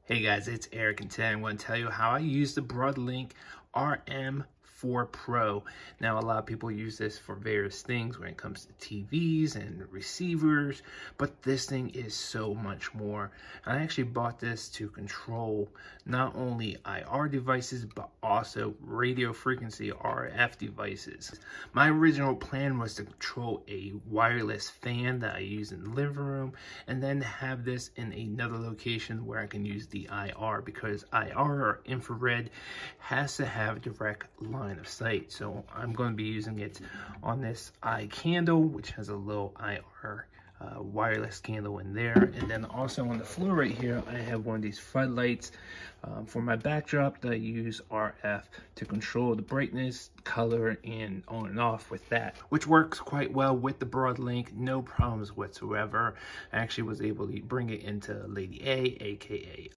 Hey guys, it's Eric, and today I'm going to tell you how I use the Broadlink RM4 Pro. Now, a lot of people use this for various things when it comes to TVs and receivers, but this thing is so much more. I actually bought this to control not only IR devices, but also radio frequency RF devices. My original plan was to control a wireless fan that I use in the living room, and then have this in another location where I can use the IR, because IR or infrared has to have direct line of sight. So I'm going to be using it on this eye candle, which has a little IR wireless candle in there. And then also on the floor right here, I have one of these floodlights for my backdrop that I use RF to control the brightness, color, and on and off with that, which works quite well with the Broadlink. No problems whatsoever. I actually was able to bring it into Lady A, aka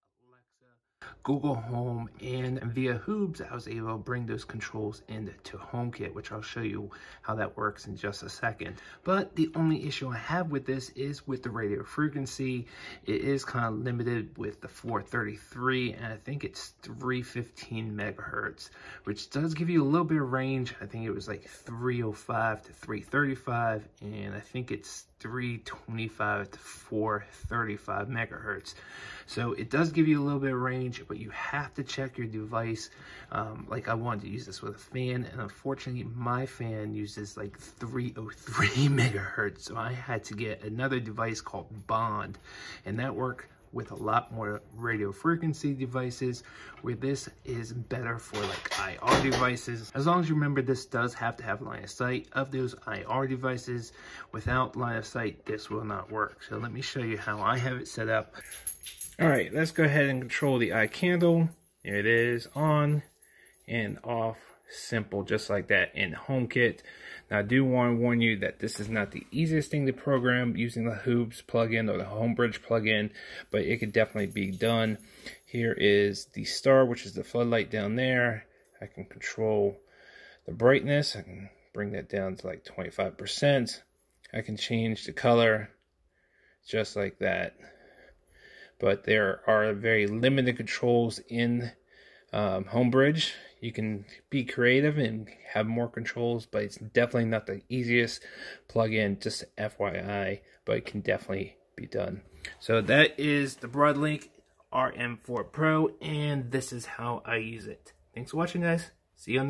Google Home, and via Hoobs I was able to bring those controls into HomeKit, which I'll show you how that works in just a second. But the only issue I have with this is with the radio frequency. It is kind of limited with the 433, and I think it's 315 megahertz, which does give you a little bit of range. I think it was like 305 to 335, and I think it's 325 to 435 megahertz. So it does give you a little bit of range, but you have to check your device. Like I wanted to use this with a fan, and unfortunately my fan uses like 303 megahertz. So I had to get another device called Bond, and that worked with a lot more radio frequency devices, where this is better for like IR devices. As long as you remember, this does have to have line of sight of those IR devices. Without line of sight, this will not work. So let me show you how I have it set up. All right, let's go ahead and control the eye candle. There it is, on and off, simple, just like that in HomeKit. Now, I do want to warn you that this is not the easiest thing to program using the Hoobs plugin or the Homebridge plugin, but it could definitely be done. Here is the star, which is the floodlight down there. I can control the brightness. I can bring that down to like 25%. I can change the color just like that. But there are very limited controls in Homebridge. You can be creative and have more controls, but it's definitely not the easiest plugin, just FYI, but it can definitely be done. So that is the Broadlink RM4 Pro, and this is how I use it. Thanks for watching, guys. See you on the